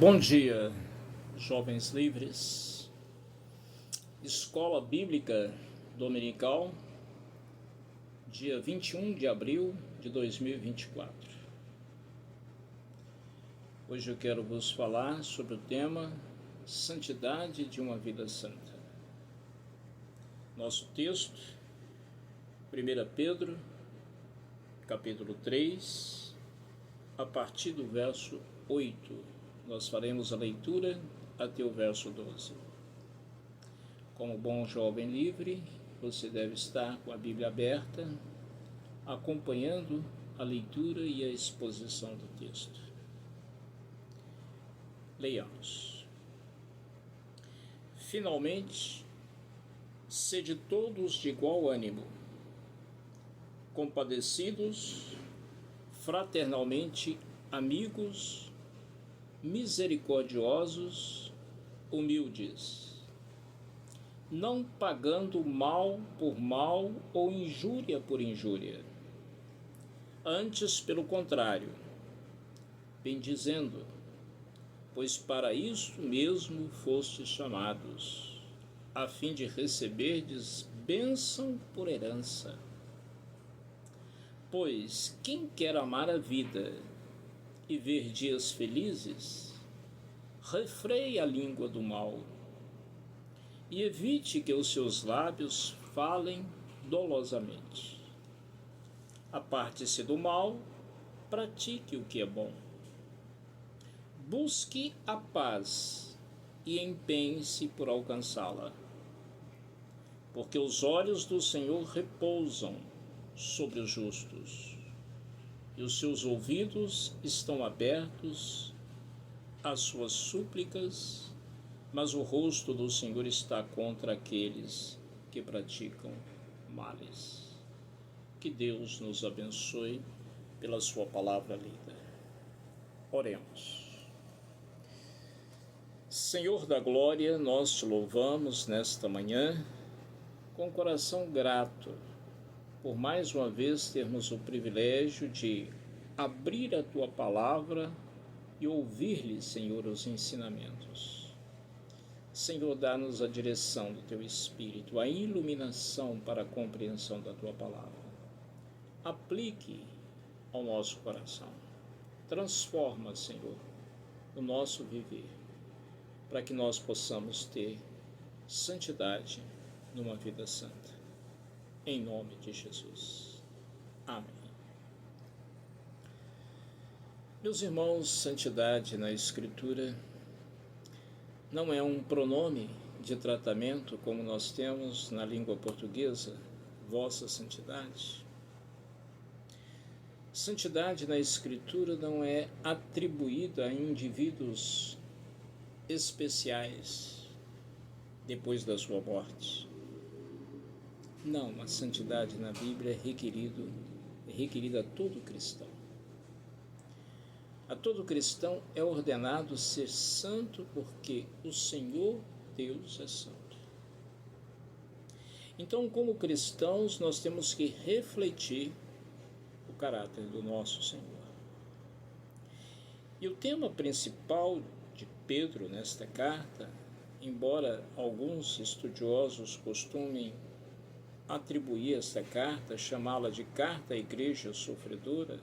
Bom dia, jovens livres. Escola Bíblica Dominical, dia 21 de abril de 2024. Hoje eu quero vos falar sobre o tema Santidade de uma Vida Santa. Nosso texto, 1 Pedro, capítulo 3, a partir do verso 8. Nós faremos a leitura até o verso 12. Como bom jovem livre, você deve estar com a Bíblia aberta, acompanhando a leitura e a exposição do texto. Leiamos. Finalmente, sede todos de igual ânimo, compadecidos, fraternalmente amigos, misericordiosos, humildes, não pagando mal por mal ou injúria por injúria. Antes, pelo contrário, bendizendo, pois para isso mesmo fostes chamados, a fim de receberdes bênção por herança. Pois quem quer amar a vida e ver dias felizes, refreie a língua do mal e evite que os seus lábios falem dolosamente. Aparte-se do mal, pratique o que é bom. Busque a paz e empenhe-se por alcançá-la, porque os olhos do Senhor repousam sobre os justos, e os seus ouvidos estão abertos às suas súplicas, mas o rosto do Senhor está contra aqueles que praticam males. Que Deus nos abençoe pela sua palavra lida. Oremos. Senhor da glória, nós te louvamos nesta manhã com coração grato por mais uma vez termos o privilégio de abrir a Tua Palavra e ouvir-lhe, Senhor, os ensinamentos. Senhor, dá-nos a direção do Teu Espírito, a iluminação para a compreensão da Tua Palavra. Aplique ao nosso coração. Transforma, Senhor, o nosso viver, para que nós possamos ter santidade numa vida santa. Em nome de Jesus. Amém. Meus irmãos, santidade na Escritura não é um pronome de tratamento como nós temos na língua portuguesa, vossa santidade. Santidade na Escritura não é atribuída a indivíduos especiais depois da sua morte. Não, a santidade na Bíblia é requerida a todo cristão. A todo cristão é ordenado ser santo porque o Senhor Deus é santo. Então, como cristãos, nós temos que refletir o caráter do nosso Senhor. E o tema principal de Pedro nesta carta, embora alguns estudiosos costumem atribuir esta carta, chamá-la de carta à igreja sofredora,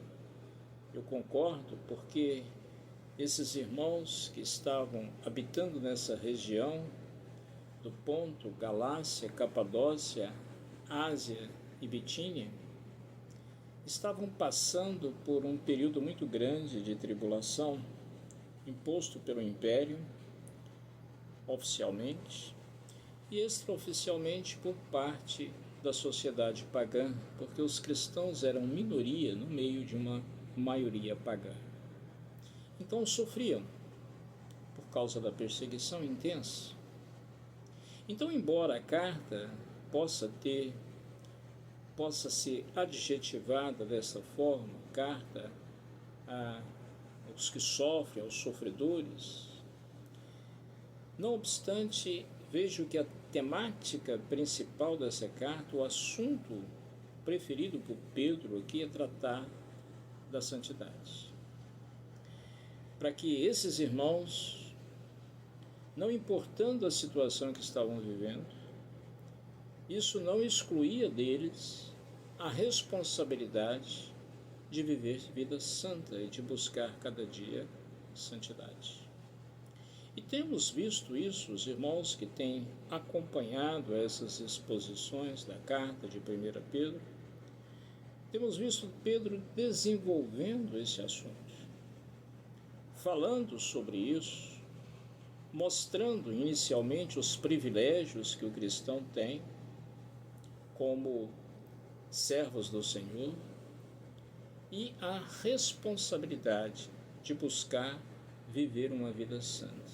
eu concordo, porque esses irmãos que estavam habitando nessa região do Ponto, Galácia, Capadócia, Ásia e Bitínia, estavam passando por um período muito grande de tribulação, imposto pelo Império, oficialmente, e extraoficialmente por parte da sociedade pagã, porque os cristãos eram minoria no meio de uma maioria pagã. Então sofriam por causa da perseguição intensa. Então, embora a carta possa ser adjetivada dessa forma, carta aos que sofrem, aos sofredores, não obstante, vejo que a temática principal dessa carta, o assunto preferido por Pedro aqui é tratar da santidade. para que esses irmãos, não importando a situação que estavam vivendo, isso não excluía deles a responsabilidade de viver vida santa e de buscar cada dia santidade. E temos visto isso, os irmãos que têm acompanhado essas exposições da carta de 1 Pedro, temos visto Pedro desenvolvendo esse assunto, falando sobre isso, mostrando inicialmente os privilégios que o cristão tem como servos do Senhor e a responsabilidade de buscar viver uma vida santa,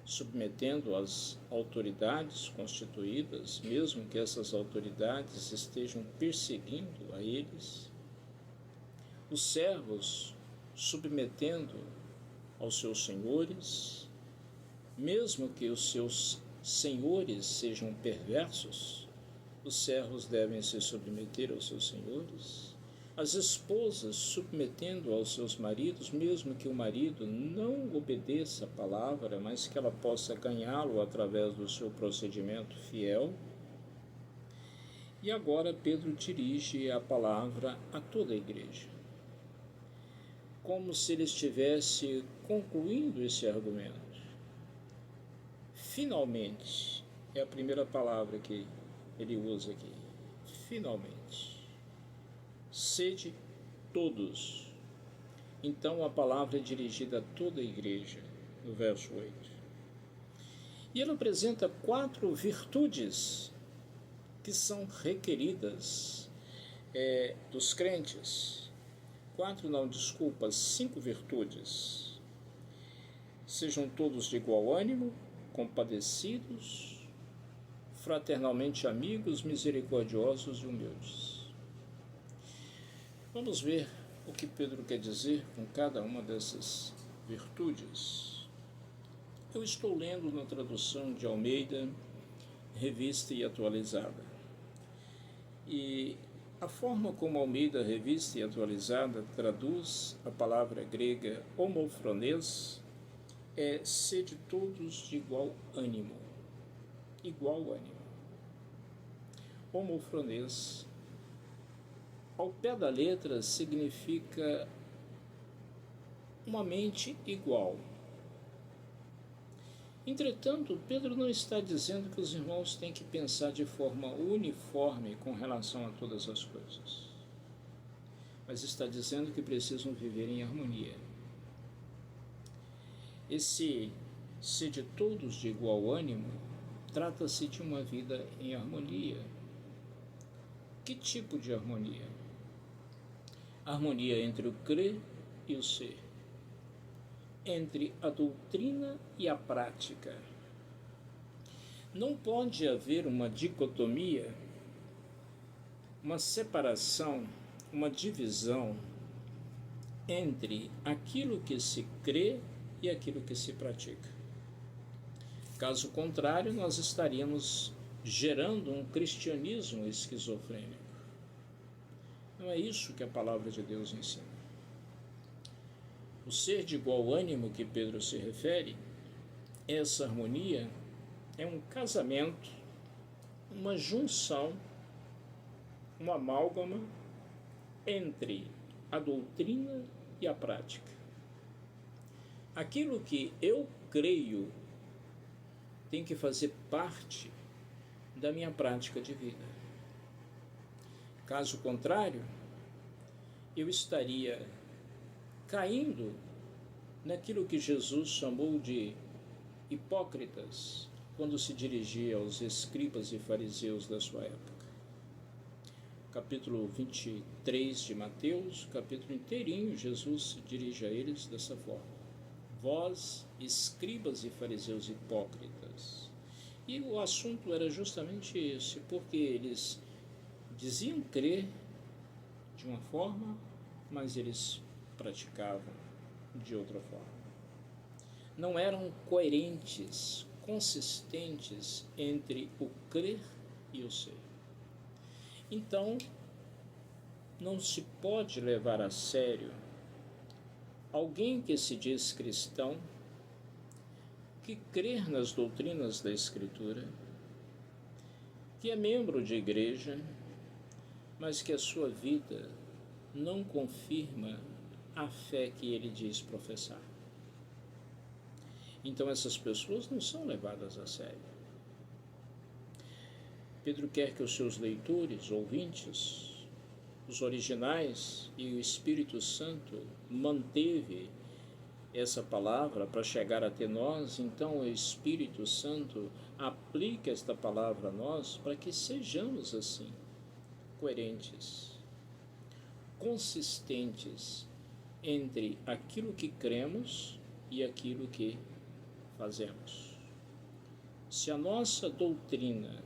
submetendo as autoridades constituídas, mesmo que essas autoridades estejam perseguindo a eles, os servos submetendo aos seus senhores, mesmo que os seus senhores sejam perversos, os servos devem se submeter aos seus senhores, as esposas submetendo aos seus maridos, mesmo que o marido não obedeça a palavra, mas que ela possa ganhá-lo através do seu procedimento fiel. E agora Pedro dirige a palavra a toda a igreja, como se ele estivesse concluindo esse argumento. Finalmente, é a primeira palavra que ele usa aqui. Finalmente. Sede todos. Então a palavra é dirigida a toda a igreja, no verso 8. E ele apresenta 4 virtudes que são requeridas dos crentes. 5 virtudes. Sejam todos de igual ânimo, compadecidos, fraternalmente amigos, misericordiosos e humildes. Vamos ver o que Pedro quer dizer com cada uma dessas virtudes. Eu estou lendo na tradução de Almeida, Revista e Atualizada. E a forma como Almeida, Revista e Atualizada traduz a palavra grega homofronês é sede todos de igual ânimo. Igual ânimo. Homofronês, ao pé da letra, significa uma mente igual. Entretanto, Pedro não está dizendo que os irmãos têm que pensar de forma uniforme com relação a todas as coisas, mas está dizendo que precisam viver em harmonia. Esse ser de todos de igual ânimo trata-se de uma vida em harmonia. Que tipo de harmonia? Harmonia entre o crer e o ser, entre a doutrina e a prática. Não pode haver uma dicotomia, uma separação, uma divisão entre aquilo que se crê e aquilo que se pratica. Caso contrário, nós estaríamos gerando um cristianismo esquizofrênico. Não é isso que a palavra de Deus ensina. O ser de igual ânimo que Pedro se refere, essa harmonia, é um casamento, uma junção, uma amálgama entre a doutrina e a prática. Aquilo que eu creio tem que fazer parte da minha prática de vida. Caso contrário, eu estaria caindo naquilo que Jesus chamou de hipócritas quando se dirigia aos escribas e fariseus da sua época. Capítulo 23 de Mateus, capítulo inteirinho, Jesus se dirige a eles dessa forma. Vós, escribas e fariseus hipócritas. E o assunto era justamente esse, porque eles diziam crer de uma forma, mas eles praticavam de outra forma. Não eram coerentes, consistentes entre o crer e o ser. Então, não se pode levar a sério Alguém que se diz cristão, que crê nas doutrinas da Escritura, que é membro de igreja, mas que a sua vida não confirma a fé que ele diz professar. Então essas pessoas não são levadas a sério. Pedro quer que os seus leitores, ouvintes, os originais e o Espírito Santo manteve essa palavra para chegar até nós, então o Espírito Santo aplica esta palavra a nós para que sejamos assim, coerentes, consistentes entre aquilo que cremos e aquilo que fazemos. Se a nossa doutrina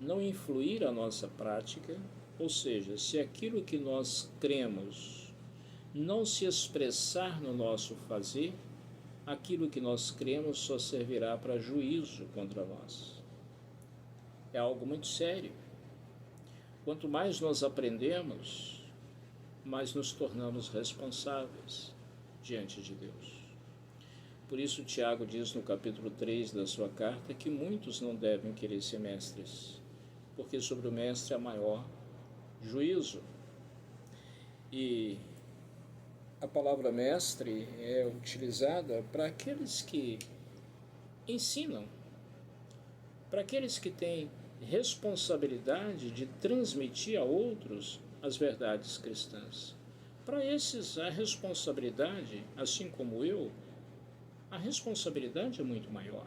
não influir a nossa prática, ou seja, se aquilo que nós cremos não se expressar no nosso fazer, aquilo que nós cremos só servirá para juízo contra nós. É algo muito sério. Quanto mais nós aprendemos, mais nos tornamos responsáveis diante de Deus. Por isso Tiago diz no capítulo 3 da sua carta que muitos não devem querer ser mestres, porque sobre o mestre há maior juízo. E a palavra mestre é utilizada para aqueles que ensinam, para aqueles que têm responsabilidade de transmitir a outros as verdades cristãs. Para esses, a responsabilidade, assim como eu, a responsabilidade é muito maior.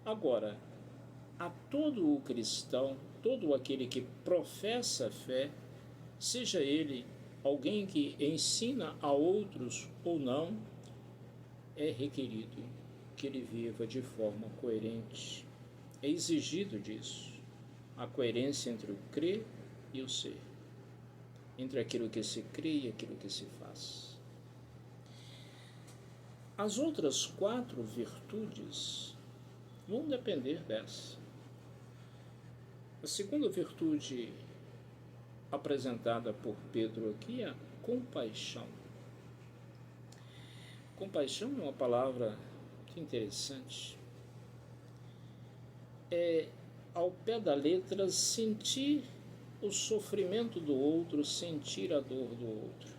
Agora, a todo o cristão, todo aquele que professa a fé, seja ele alguém que ensina a outros ou não, é requerido que ele viva de forma coerente. É exigido disso, a coerência entre o crer e o ser, entre aquilo que se crê e aquilo que se faz. As outras 4 virtudes vão depender dessa. A segunda virtude apresentada por Pedro aqui é a compaixão. Compaixão é uma palavra muito interessante. É, ao pé da letra, sentir o sofrimento do outro, sentir a dor do outro.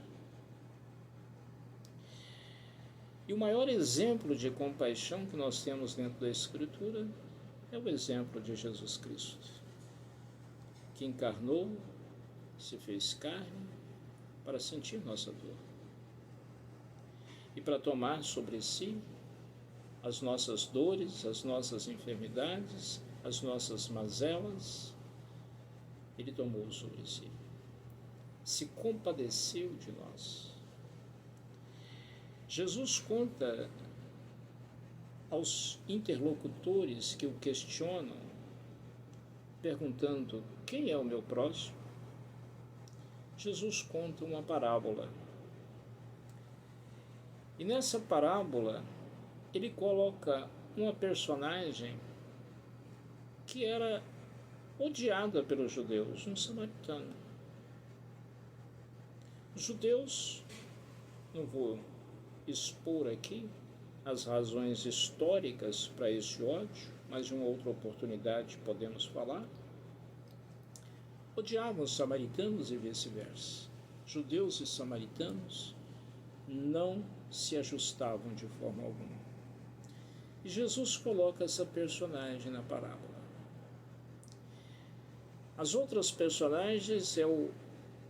E o maior exemplo de compaixão que nós temos dentro da Escritura é o exemplo de Jesus Cristo, que encarnou, se fez carne para sentir nossa dor e para tomar sobre si as nossas dores, as nossas enfermidades, as nossas mazelas. Ele tomou sobre si, se compadeceu de nós. Jesus conta aos interlocutores que o questionam, perguntando: quem é o meu próximo? Jesus conta uma parábola. E nessa parábola, ele coloca uma personagem que era odiada pelos judeus, um samaritano. Os judeus, não vou expor aqui as razões históricas para esse ódio, mas em uma outra oportunidade podemos falar, odiavam os samaritanos e vice-versa. Judeus e samaritanos não se ajustavam de forma alguma. E Jesus coloca essa personagem na parábola. As outras personagens é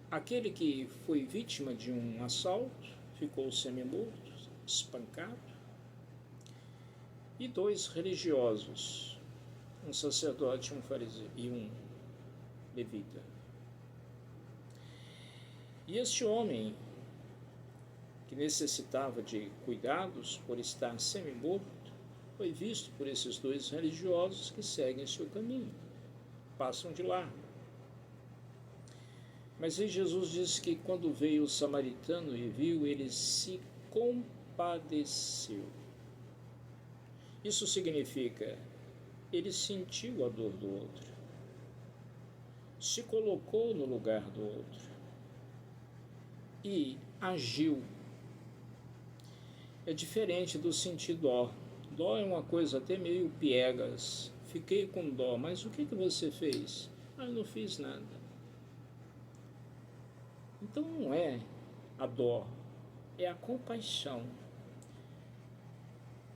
aquele que foi vítima de um assalto, ficou semi-morto, espancado, e 2 religiosos, um sacerdote, um fariseu e um levita. E este homem, que necessitava de cuidados por estar semi-morto, foi visto por esses 2 religiosos que seguem seu caminho, passam de lá. Mas aí Jesus diz que quando veio o samaritano e viu, ele se compadeceu. Isso significa, ele sentiu a dor do outro, se colocou no lugar do outro e agiu é diferente do sentir dó. Dó é uma coisa até meio piegas. Fiquei com dó, mas o que você fez? Ah, eu não fiz nada. Então não é a dó, é a compaixão.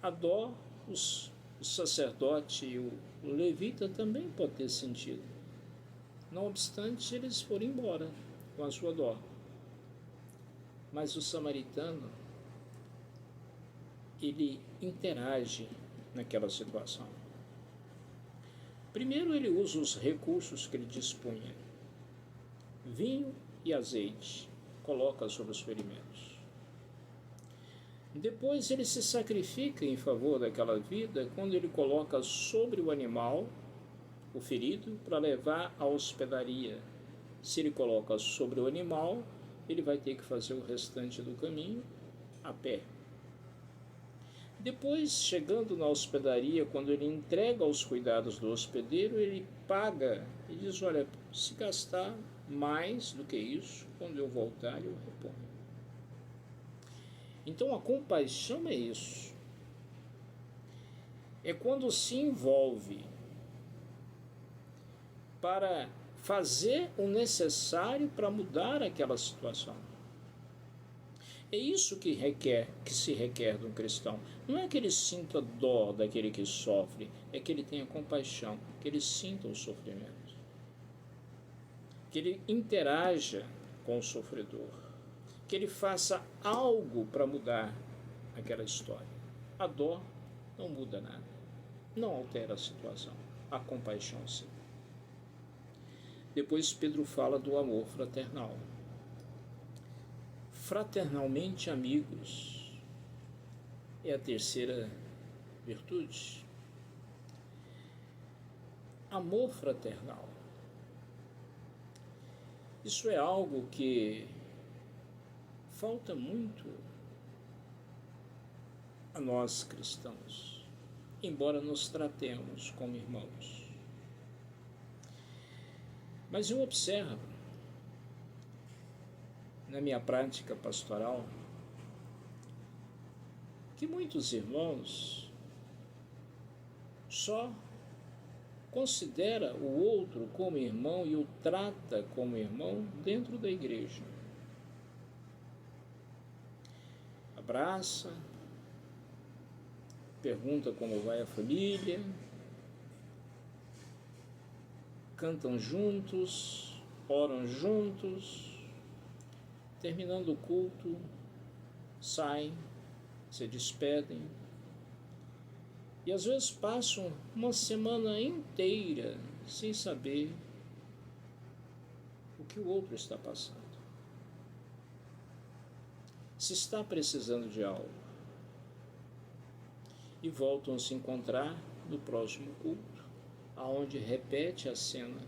A dó, o sacerdote e o levita também pode ter sentido. Não obstante, eles foram embora com a sua dó. Mas o samaritano, ele interage naquela situação. Primeiro, ele usa os recursos que ele dispunha: vinho e azeite, coloca sobre os ferimentos. Depois, ele se sacrifica em favor daquela vida quando ele coloca sobre o animal, o ferido, para levar à hospedaria. Se ele coloca sobre o animal, ele vai ter que fazer o restante do caminho a pé. Depois, chegando na hospedaria, quando ele entrega aos cuidados do hospedeiro, ele paga e diz: olha, se gastar mais do que isso, quando eu voltar eu reponho. Então a compaixão é isso. É quando se envolve para fazer o necessário para mudar aquela situação. É isso que se requer de um cristão. Não é que ele sinta dó daquele que sofre, é que ele tenha compaixão, que ele sinta o sofrimento, que ele interaja com o sofredor, que ele faça algo para mudar aquela história. A dó não muda nada, não altera a situação, a compaixão sim. Depois Pedro fala do amor fraternal. Fraternalmente amigos é a terceira virtude. Amor fraternal. Isso é algo que falta muito a nós cristãos, embora nos tratemos como irmãos. Mas eu observo, na minha prática pastoral, que muitos irmãos só considera o outro como irmão e o trata como irmão dentro da igreja. Abraça, pergunta como vai a família, cantam juntos, oram juntos. Terminando o culto, saem, se despedem e às vezes passam uma semana inteira sem saber o que o outro está passando, se está precisando de algo, e voltam a se encontrar no próximo culto, aonde repete a cena,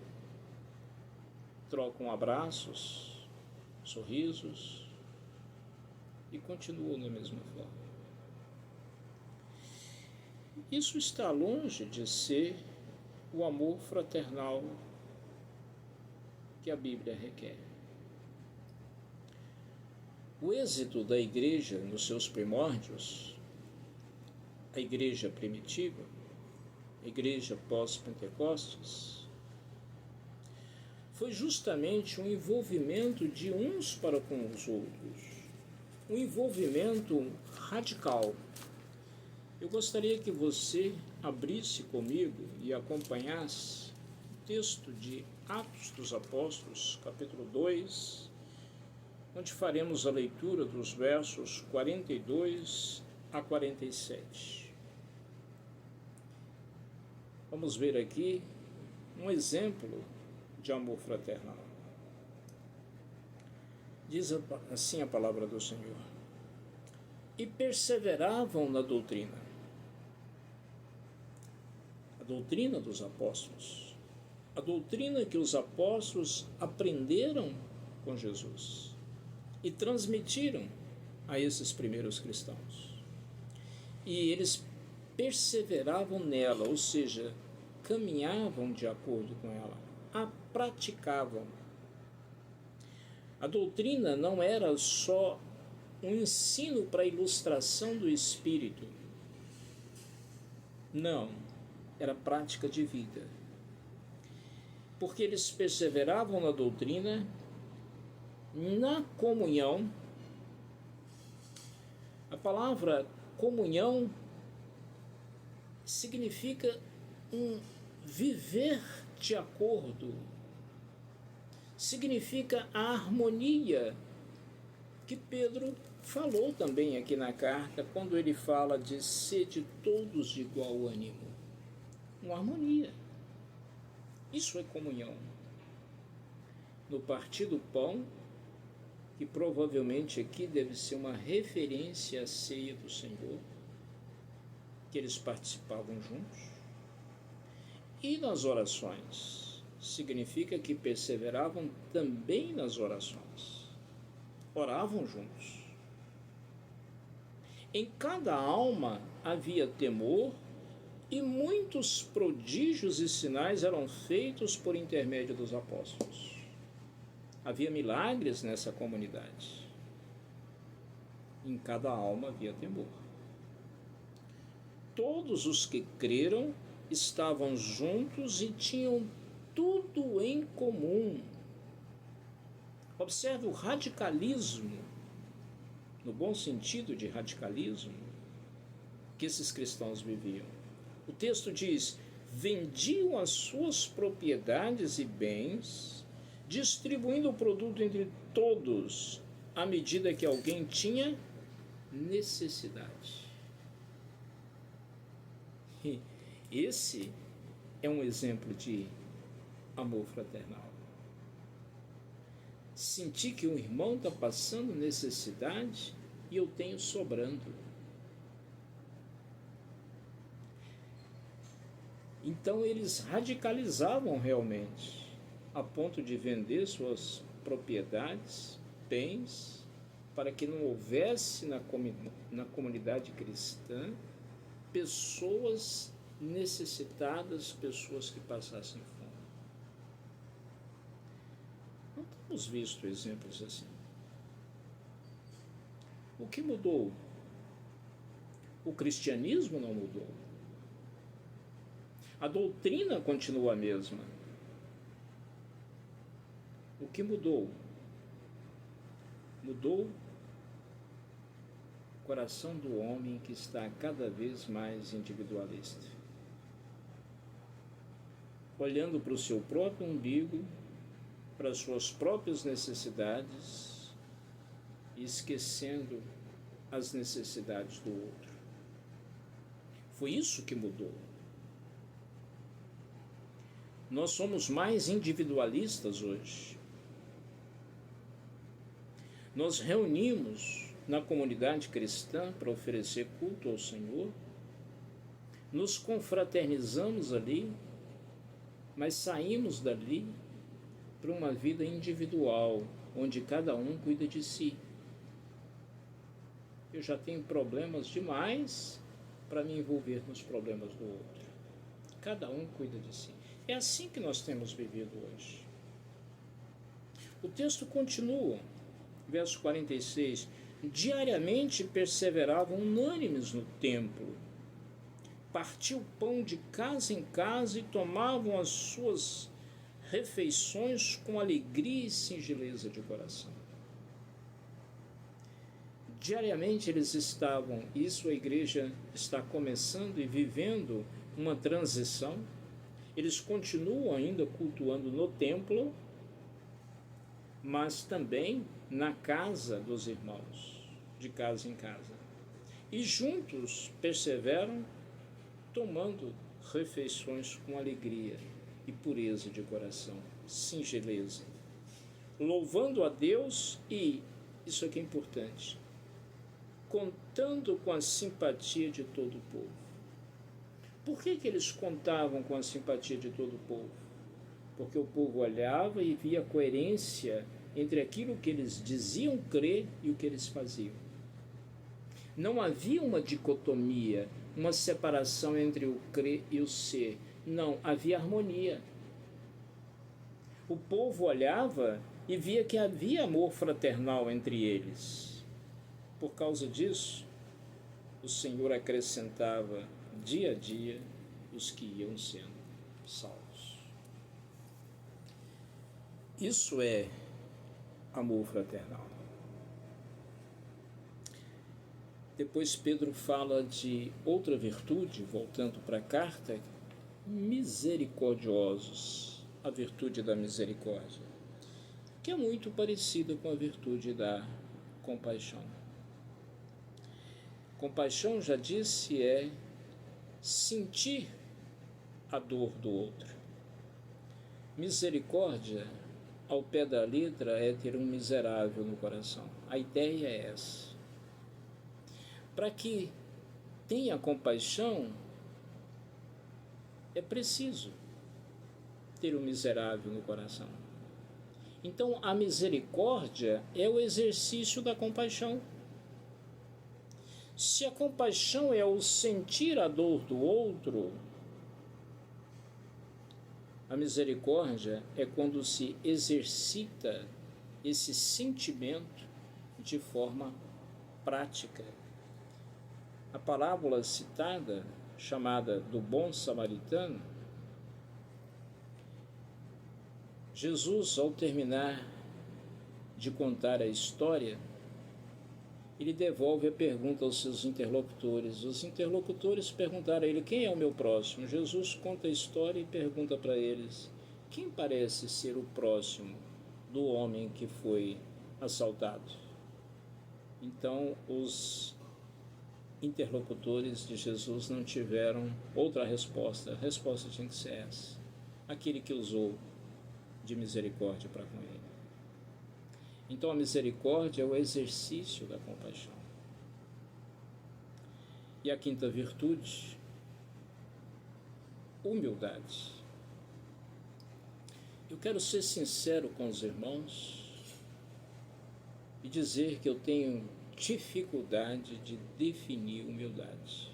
trocam abraços, sorrisos e continuam da mesma forma. Isso está longe de ser o amor fraternal que a Bíblia requer. O êxito da igreja nos seus primórdios, a igreja primitiva, a igreja pós-Pentecostes, foi justamente um envolvimento de uns para com os outros, um envolvimento radical. Eu gostaria que você abrisse comigo e acompanhasse o texto de Atos dos Apóstolos, capítulo 2, onde faremos a leitura dos versos 42 a 47. Vamos ver aqui um exemplo de amor fraternal. Diz assim a palavra do Senhor: e perseveravam na doutrina. A doutrina dos apóstolos, a doutrina que os apóstolos aprenderam com Jesus e transmitiram a esses primeiros cristãos. E eles perseveravam nela, ou seja, caminhavam de acordo com ela, a praticavam. A doutrina não era só um ensino para ilustração do espírito. Não, era prática de vida. Porque eles perseveravam na doutrina, na comunhão. A palavra comunhão significa um viver de acordo, significa a harmonia que Pedro falou também aqui na carta, quando ele fala de sede todos de igual ânimo. Uma harmonia. Isso é comunhão. No partir do pão, que provavelmente aqui deve ser uma referência à ceia do Senhor, que eles participavam juntos. E nas orações, significa que perseveravam também nas orações. Oravam juntos. Em cada alma havia temor, e muitos prodígios e sinais eram feitos por intermédio dos apóstolos. Havia milagres nessa comunidade. Em cada alma havia temor. Todos os que creram estavam juntos e tinham tudo em comum. Observe o radicalismo, no bom sentido de radicalismo, que esses cristãos viviam. O texto diz: vendiam as suas propriedades e bens, distribuindo o produto entre todos, à medida que alguém tinha necessidade. E esse é um exemplo de amor fraternal. Sentir que um irmão está passando necessidade e eu tenho sobrando. Então eles radicalizavam realmente, a ponto de vender suas propriedades, bens, para que não houvesse na comunidade cristã pessoas necessitadas, pessoas que passassem fome. Não temos visto exemplos assim. O que mudou? O cristianismo não mudou. A doutrina continua a mesma. O que mudou? Mudou o coração do homem, que está cada vez mais individualista, olhando para o seu próprio umbigo, para as suas próprias necessidades e esquecendo as necessidades do outro. Foi isso que mudou. Nós somos mais individualistas hoje. Nós reunimos na comunidade cristã para oferecer culto ao Senhor, nos confraternizamos ali, mas saímos dali para uma vida individual, onde cada um cuida de si. Eu já tenho problemas demais para me envolver nos problemas do outro. Cada um cuida de si. É assim que nós temos vivido hoje. O texto continua, verso 46. Diariamente perseveravam unânimes no templo, partiam o pão de casa em casa e tomavam as suas refeições com alegria e singeleza de coração. Diariamente eles estavam, isso a igreja está começando e vivendo uma transição. Eles continuam ainda cultuando no templo, mas também na casa dos irmãos, de casa em casa. E juntos perseveram, tomando refeições com alegria e pureza de coração, singeleza, louvando a Deus e, isso aqui é importante, contando com a simpatia de todo o povo. Por que eles contavam com a simpatia de todo o povo? Porque o povo olhava e via a coerência entre aquilo que eles diziam crer e o que eles faziam. Não havia uma dicotomia, uma separação entre o crer e o ser. Não, havia harmonia. O povo olhava e via que havia amor fraternal entre eles. Por causa disso, o Senhor acrescentava dia a dia os que iam sendo salvos. Isso é amor fraternal. Depois Pedro fala de outra virtude, voltando para a carta, misericordiosos, a virtude da misericórdia, que é muito parecida com a virtude da compaixão. Compaixão, já disse, é sentir a dor do outro. Misericórdia, ao pé da letra, é ter um miserável no coração. A ideia é essa. Para que tenha compaixão, é preciso ter um miserável no coração. Então, a misericórdia é o exercício da compaixão. Se a compaixão é o sentir a dor do outro, a misericórdia é quando se exercita esse sentimento de forma prática. A parábola citada, chamada do bom samaritano, Jesus, ao terminar de contar a história, ele devolve a pergunta aos seus interlocutores. Os interlocutores perguntaram a ele: quem é o meu próximo? Jesus conta a história e pergunta para eles: quem parece ser o próximo do homem que foi assaltado? Então, os interlocutores de Jesus não tiveram outra resposta. A resposta tinha que ser essa: aquele que usou de misericórdia para com ele. Então a misericórdia é o exercício da compaixão. E a quinta virtude, humildade. Eu quero ser sincero com os irmãos e dizer que eu tenho dificuldade de definir humildade.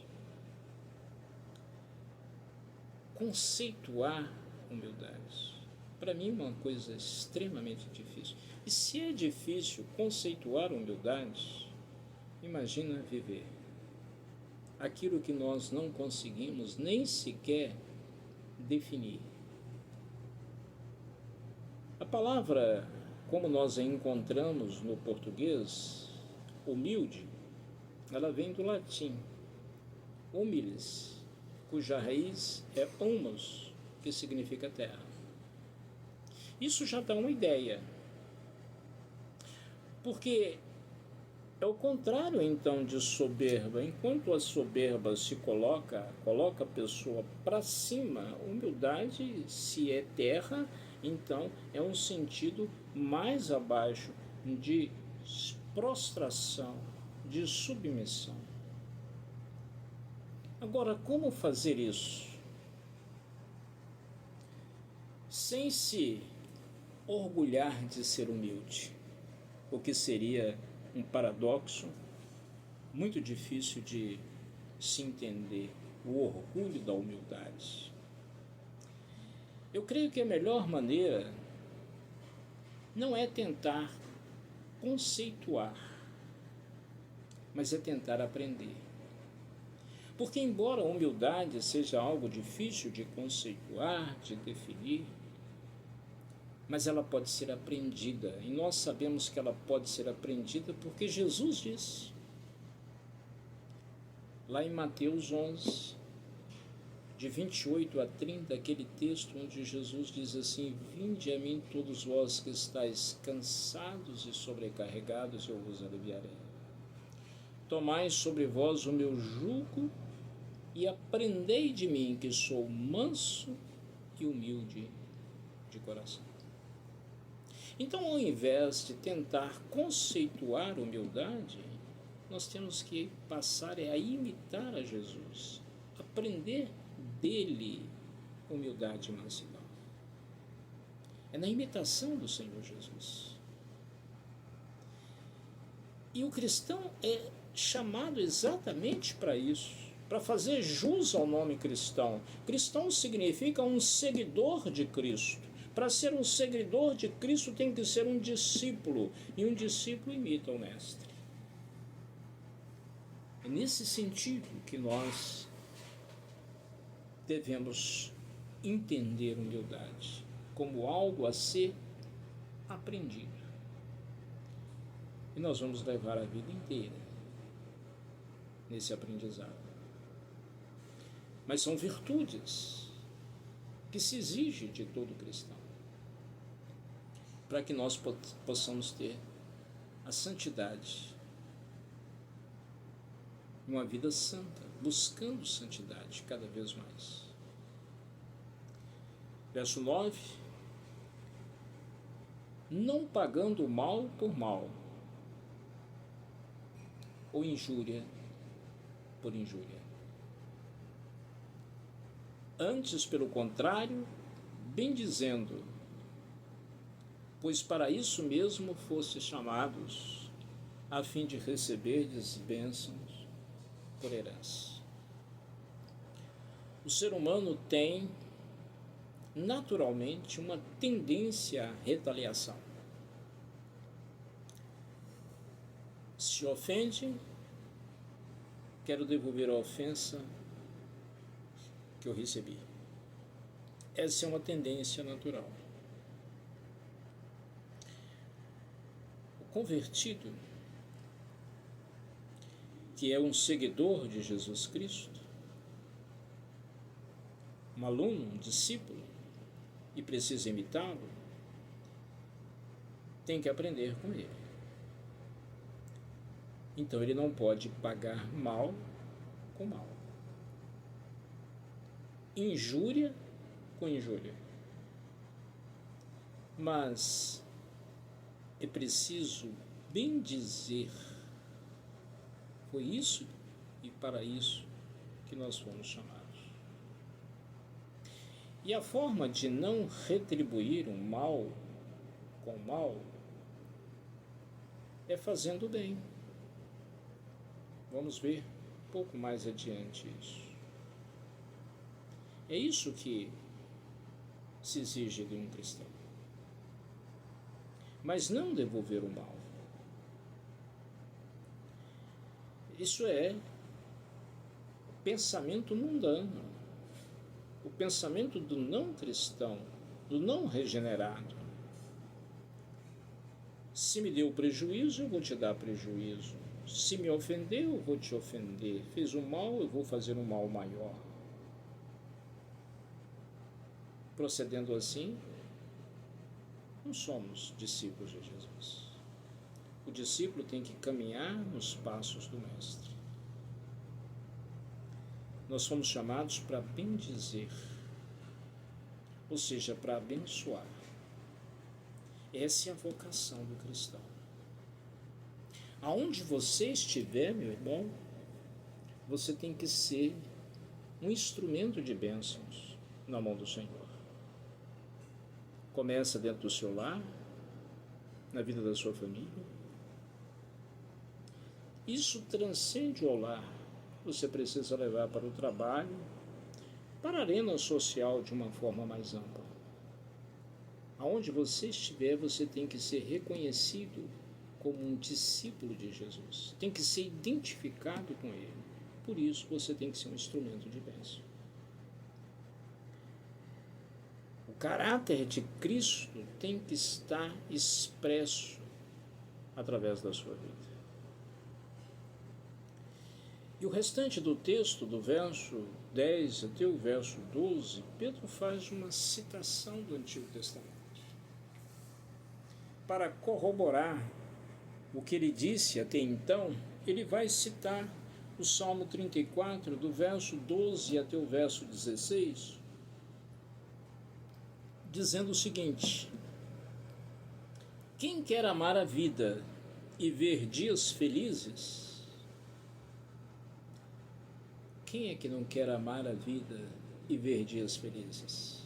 Conceituar humildade, para mim, é uma coisa extremamente difícil. E se é difícil conceituar humildade, imagina viver aquilo que nós não conseguimos nem sequer definir. A palavra, como nós a encontramos no português, humilde, ela vem do latim humilis, cuja raiz é humus, que significa terra. Isso já dá uma ideia, porque é o contrário então de soberba. Enquanto a soberba se coloca a pessoa para cima, humildade, se é terra, então é um sentido mais abaixo, de prostração, de submissão. Agora, como fazer isso? Sem se orgulhar de ser humilde, o que seria um paradoxo muito difícil de se entender, o orgulho da humildade. Eu creio que a melhor maneira não é tentar conceituar, mas é tentar aprender. Porque embora a humildade seja algo difícil de conceituar, de definir, mas ela pode ser aprendida, e nós sabemos que ela pode ser aprendida porque Jesus disse, lá em Mateus 11, de 28 a 30, aquele texto onde Jesus diz assim: vinde a mim todos vós que estáis cansados e sobrecarregados, eu vos aliviarei. Tomai sobre vós o meu jugo e aprendei de mim, que sou manso e humilde de coração. Então, ao invés de tentar conceituar humildade, nós temos que passar a imitar a Jesus, aprender dele humildade e mansidão. É na imitação do Senhor Jesus. E o cristão é chamado exatamente para isso, para fazer jus ao nome cristão. Cristão significa um seguidor de Cristo. Para ser um seguidor de Cristo tem que ser um discípulo, e um discípulo imita o mestre. É nesse sentido que nós devemos entender humildade como algo a ser aprendido. E nós vamos levar a vida inteira nesse aprendizado. Mas são virtudes que se exigem de todo cristão, para que nós possamos ter a santidade, uma vida santa, buscando santidade cada vez mais. Verso 9: não pagando mal por mal, ou injúria por injúria. Antes, pelo contrário, bendizendo, pois para isso mesmo fostes chamados, a fim de receberdes bênçãos por herança. O ser humano tem naturalmente uma tendência à retaliação. Se ofende, quero devolver a ofensa que eu recebi. Essa é uma tendência natural. O convertido, que é um seguidor de Jesus Cristo, um aluno, um discípulo, e precisa imitá-lo, tem que aprender com ele. Então ele não pode pagar mal com mal, injúria com injúria, mas é preciso bendizer. Foi isso e para isso que nós fomos chamados. E a forma de não retribuir um mal com mal é fazendo o bem. Vamos ver um pouco mais adiante isso. É isso que se exige de um cristão. Mas não devolver o mal. Isso é pensamento mundano. O pensamento do não cristão, do não regenerado. Se me deu prejuízo, eu vou te dar prejuízo. Se me ofendeu, eu vou te ofender. Fiz um mal, eu vou fazer um mal maior. Procedendo assim, não somos discípulos de Jesus. O discípulo tem que caminhar nos passos do Mestre. Nós fomos chamados para bendizer, ou seja, para abençoar. Essa é a vocação do cristão. Aonde você estiver, meu irmão, você tem que ser um instrumento de bênçãos na mão do Senhor. Começa dentro do seu lar, na vida da sua família. Isso transcende o lar. Você precisa levar para o trabalho, para a arena social de uma forma mais ampla. Aonde você estiver, você tem que ser reconhecido como um discípulo de Jesus. Tem que ser identificado com Ele. Por isso, você tem que ser um instrumento de bênção. O caráter de Cristo tem que estar expresso através da sua vida. E o restante do texto, do verso 10 até o verso 12, Pedro faz uma citação do Antigo Testamento. Para corroborar o que ele disse até então, ele vai citar o Salmo 34, do verso 12 até o verso 16, dizendo o seguinte: quem quer amar a vida e ver dias felizes? Quem é que não quer amar a vida e ver dias felizes?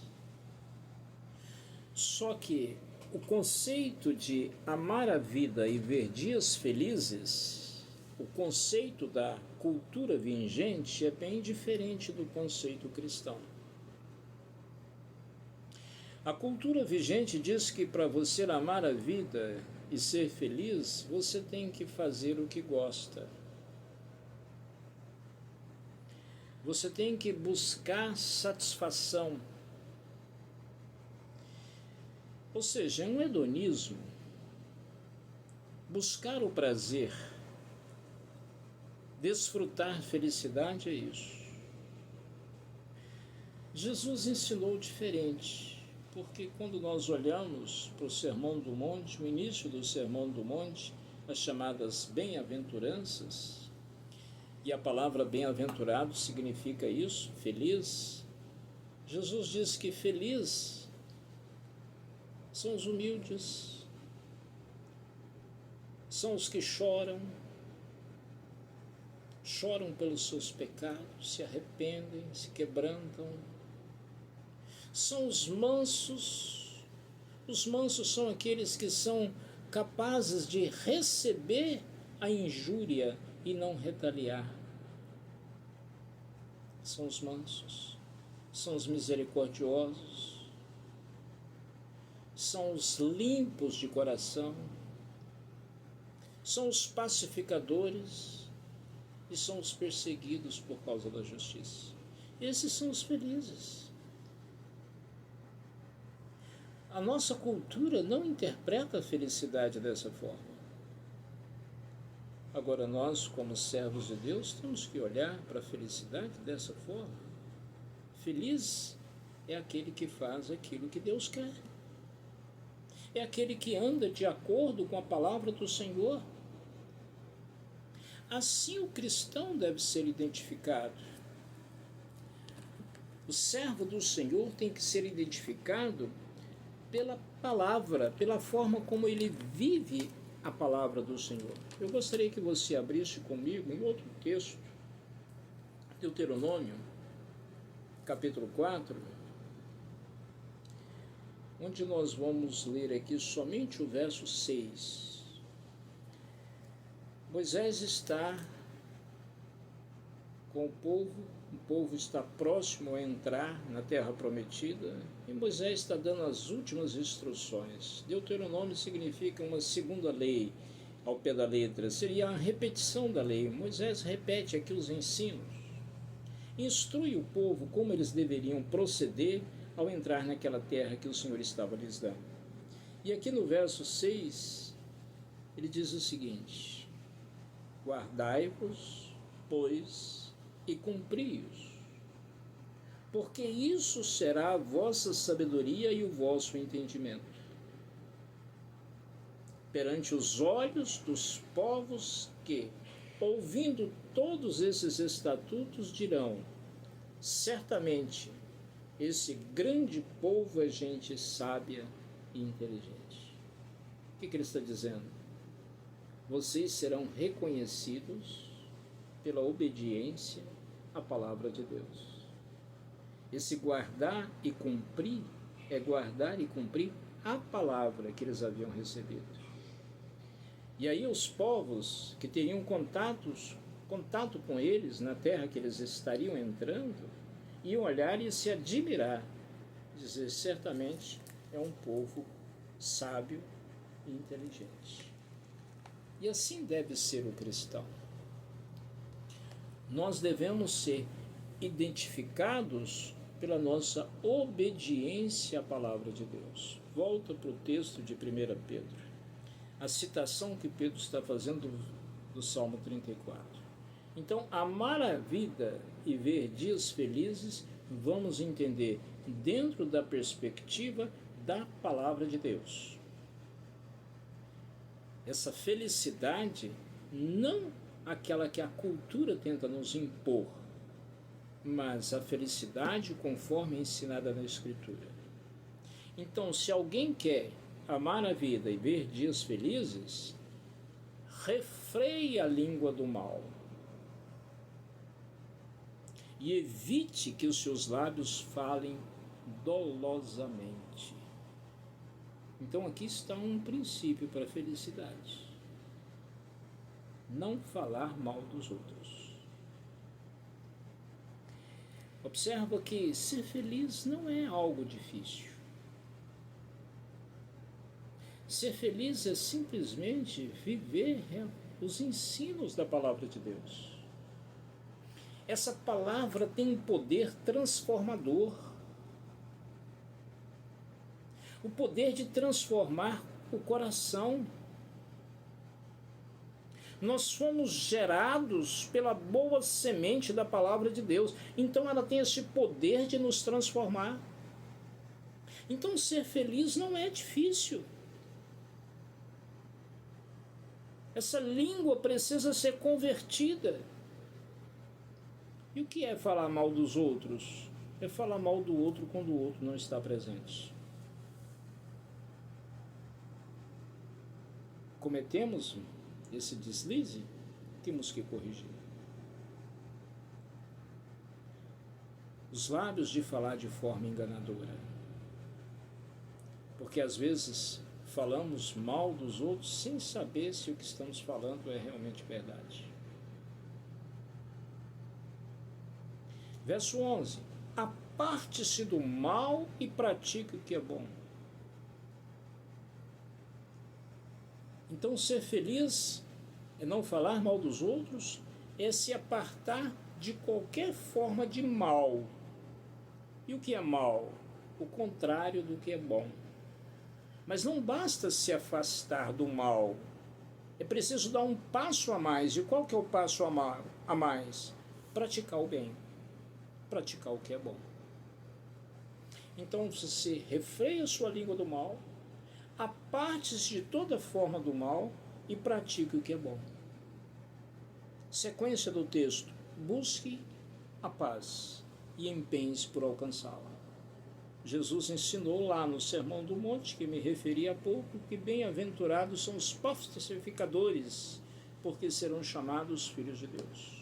Só que o conceito de amar a vida e ver dias felizes, o conceito da cultura vigente é bem diferente do conceito cristão. A cultura vigente diz que para você amar a vida e ser feliz, você tem que fazer o que gosta. Você tem que buscar satisfação. Ou seja, é um hedonismo. Buscar o prazer, desfrutar felicidade é isso. Jesus ensinou diferente, porque quando nós olhamos para o Sermão do Monte, o início do Sermão do Monte, as chamadas bem-aventuranças, e a palavra bem-aventurado significa isso, feliz. Jesus diz que feliz são os humildes, são os que choram pelos seus pecados, se arrependem, se quebrantam. São os mansos. Os mansos são aqueles que são capazes de receber a injúria e não retaliar. São os mansos, são os misericordiosos, são os limpos de coração, são os pacificadores e são os perseguidos por causa da justiça. Esses são os felizes. A nossa cultura não interpreta a felicidade dessa forma. Agora nós, como servos de Deus, temos que olhar para a felicidade dessa forma. Feliz é aquele que faz aquilo que Deus quer. É aquele que anda de acordo com a palavra do Senhor. Assim o cristão deve ser identificado. O servo do Senhor tem que ser identificado pela palavra, pela forma como ele vive a palavra do Senhor. Eu gostaria que você abrisse comigo em outro texto, Deuteronômio, capítulo 4, onde nós vamos ler aqui somente o verso 6. Moisés está com o povo está próximo a entrar na terra prometida, e Moisés está dando as últimas instruções. Deuteronômio significa uma segunda lei, ao pé da letra, seria a repetição da lei. Moisés repete aqui os ensinos, instrui o povo como eles deveriam proceder ao entrar naquela terra que o Senhor estava lhes dando. E aqui no verso 6, ele diz o seguinte: guardai-vos, pois, e cumpri-os, porque isso será a vossa sabedoria e o vosso entendimento perante os olhos dos povos que, ouvindo todos esses estatutos, dirão: certamente esse grande povo é gente sábia e inteligente. O que ele está dizendo? Vocês serão reconhecidos pela obediência à palavra de Deus. Esse guardar e cumprir é guardar e cumprir a palavra que eles haviam recebido. E aí os povos que teriam contato com eles na terra que eles estariam entrando, iam olhar e se admirar, dizer: certamente é um povo sábio e inteligente. E assim deve ser o cristão. Nós devemos ser identificados pela nossa obediência à palavra de Deus. Volta para o texto de 1 Pedro, a citação que Pedro está fazendo do Salmo 34. Então, amar a vida e ver dias felizes, vamos entender dentro da perspectiva da palavra de Deus. Essa felicidade, não aquela que a cultura tenta nos impor, mas a felicidade conforme ensinada na Escritura. Então, se alguém quer amar a vida e ver dias felizes, refreie a língua do mal e evite que os seus lábios falem dolosamente. Então aqui está um princípio para a felicidade: não falar mal dos outros. Observa que ser feliz não é algo difícil. Ser feliz é simplesmente viver os ensinos da palavra de Deus. Essa palavra tem um poder transformador. O poder de transformar o coração. Nós fomos gerados pela boa semente da palavra de Deus. Então ela tem esse poder de nos transformar. Então ser feliz não é difícil. Essa língua precisa ser convertida. E o que é falar mal dos outros? É falar mal do outro quando o outro não está presente. Cometemos esse deslize, temos que corrigir. Os lábios de falar de forma enganadora. Porque às vezes falamos mal dos outros sem saber se o que estamos falando é realmente verdade. Verso 11. Aparte-se do mal e pratique o que é bom. Então ser feliz é não falar mal dos outros, é se apartar de qualquer forma de mal. E o que é mal? O contrário do que é bom. Mas não basta se afastar do mal. É preciso dar um passo a mais. E qual que é o passo a mais? Praticar o bem. Praticar o que é bom. Então você refreia a sua língua do mal, aparte-se de toda forma do mal e pratique o que é bom. Sequência do texto. Busque a paz e empenhe-se por alcançá-la. Jesus ensinou lá no Sermão do Monte, que me referi há pouco, que bem-aventurados são os pacificadores, porque serão chamados filhos de Deus.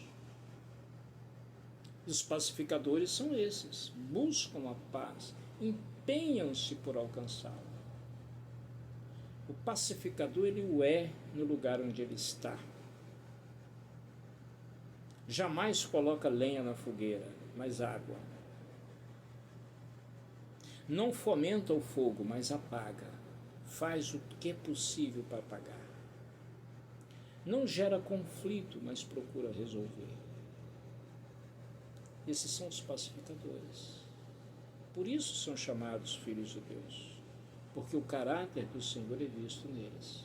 Os pacificadores são esses, buscam a paz, empenham-se por alcançá-la. O pacificador, ele o é no lugar onde ele está. Jamais coloca lenha na fogueira, mas água. Não fomenta o fogo, mas apaga. Faz o que é possível para apagar. Não gera conflito, mas procura resolver. Esses são os pacificadores. Por isso são chamados filhos de Deus, porque o caráter do Senhor é visto neles.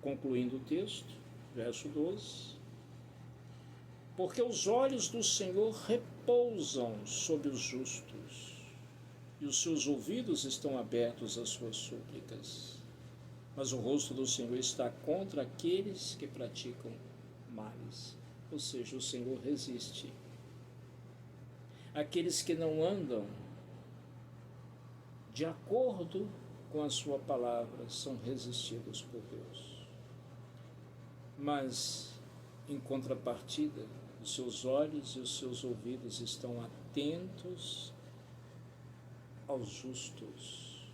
Concluindo o texto, verso 12. Porque os olhos do Senhor repousam sobre os justos, e os seus ouvidos estão abertos às suas súplicas. Mas o rosto do Senhor está contra aqueles que praticam males. Ou seja, o Senhor resiste. Aqueles que não andam de acordo com a sua palavra são resistidos por Deus. Mas, em contrapartida, os seus olhos e os seus ouvidos estão atentos aos justos.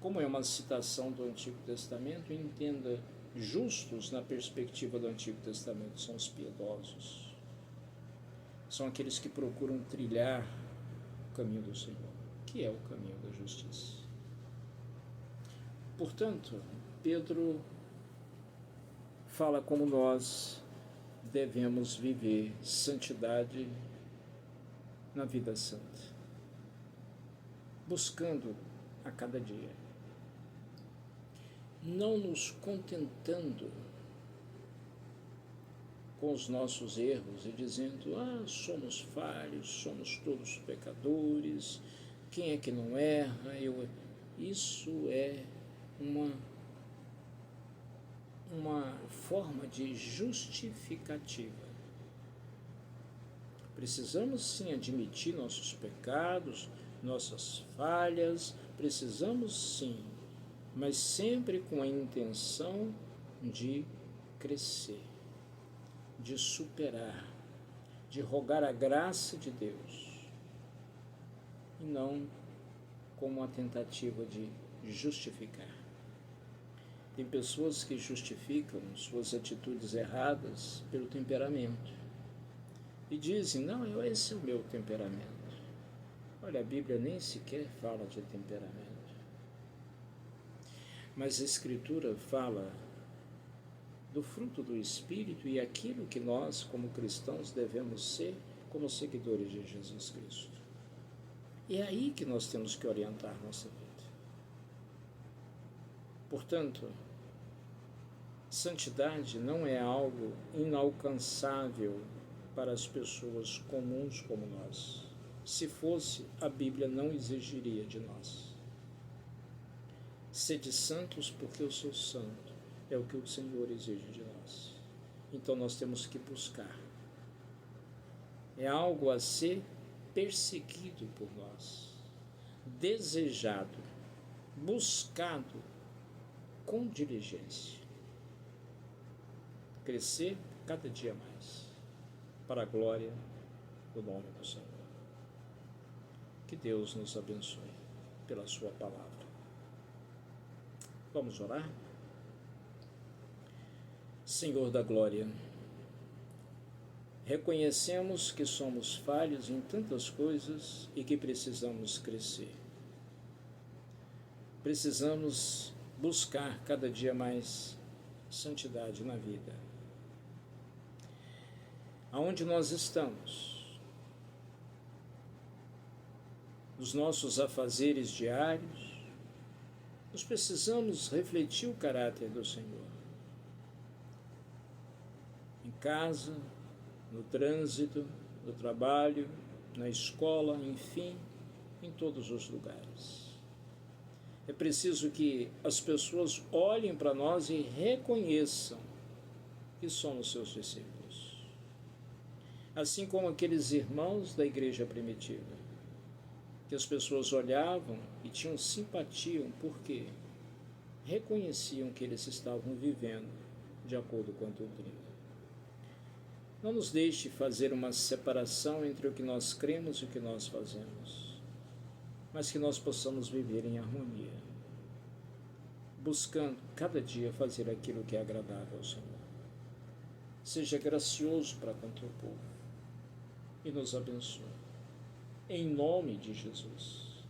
Como é uma citação do Antigo Testamento, entenda, justos na perspectiva do Antigo Testamento são os piedosos. São aqueles que procuram trilhar o caminho do Senhor, que é o caminho da justiça. Portanto, Pedro fala como nós devemos viver santidade na vida santa, buscando a cada dia, não nos contentando com os nossos erros e dizendo, somos falhos, somos todos pecadores, quem é que não erra? Isso é uma forma de justificativa. Precisamos sim admitir nossos pecados, nossas falhas, precisamos sim, mas sempre com a intenção de crescer, de superar, de rogar a graça de Deus, e não como uma tentativa de justificar. Tem pessoas que justificam suas atitudes erradas pelo temperamento e dizem, não, esse é o meu temperamento. Olha, a Bíblia nem sequer fala de temperamento, mas a Escritura fala do fruto do Espírito e aquilo que nós, como cristãos, devemos ser como seguidores de Jesus Cristo. E é aí que nós temos que orientar nossa vida. Portanto, santidade não é algo inalcançável para as pessoas comuns como nós. Se fosse, a Bíblia não exigiria de nós. Sede santos porque eu sou santo, é o que o Senhor exige de nós. Então nós temos que buscar. É algo a ser perseguido por nós, desejado, buscado com diligência. Crescer cada dia mais, para a glória do nome do Senhor. Que Deus nos abençoe pela sua palavra. Vamos orar? Senhor da glória, reconhecemos que somos falhos em tantas coisas e que precisamos crescer. Precisamos buscar cada dia mais santidade na vida. Aonde nós estamos, nos nossos afazeres diários, nós precisamos refletir o caráter do Senhor. Em casa, no trânsito, no trabalho, na escola, enfim, em todos os lugares. É preciso que as pessoas olhem para nós e reconheçam que somos seus discípulos. Assim como aqueles irmãos da igreja primitiva, que as pessoas olhavam e tinham simpatia, porque reconheciam que eles estavam vivendo de acordo com a doutrina. Não nos deixe fazer uma separação entre o que nós cremos e o que nós fazemos, mas que nós possamos viver em harmonia, buscando cada dia fazer aquilo que é agradável ao Senhor. Seja gracioso para com teu povo e nos abençoe. Em nome de Jesus,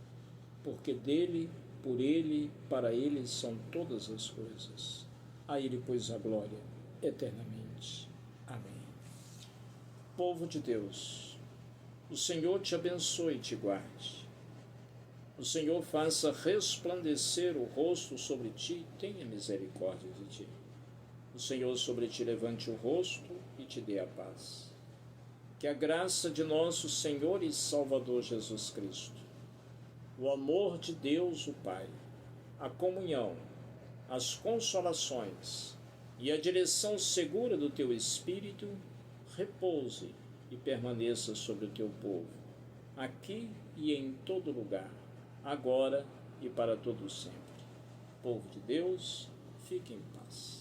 porque dele, por ele, para ele são todas as coisas. A ele, pois, a glória eternamente. Amém. Povo de Deus, o Senhor te abençoe e te guarde. O Senhor faça resplandecer o rosto sobre ti e tenha misericórdia de ti. O Senhor sobre ti levante o rosto e te dê a paz. Que a graça de nosso Senhor e Salvador Jesus Cristo, o amor de Deus o Pai, a comunhão, as consolações e a direção segura do teu Espírito repouse e permaneça sobre o teu povo, aqui e em todo lugar, agora e para todo sempre. Povo de Deus, fique em paz.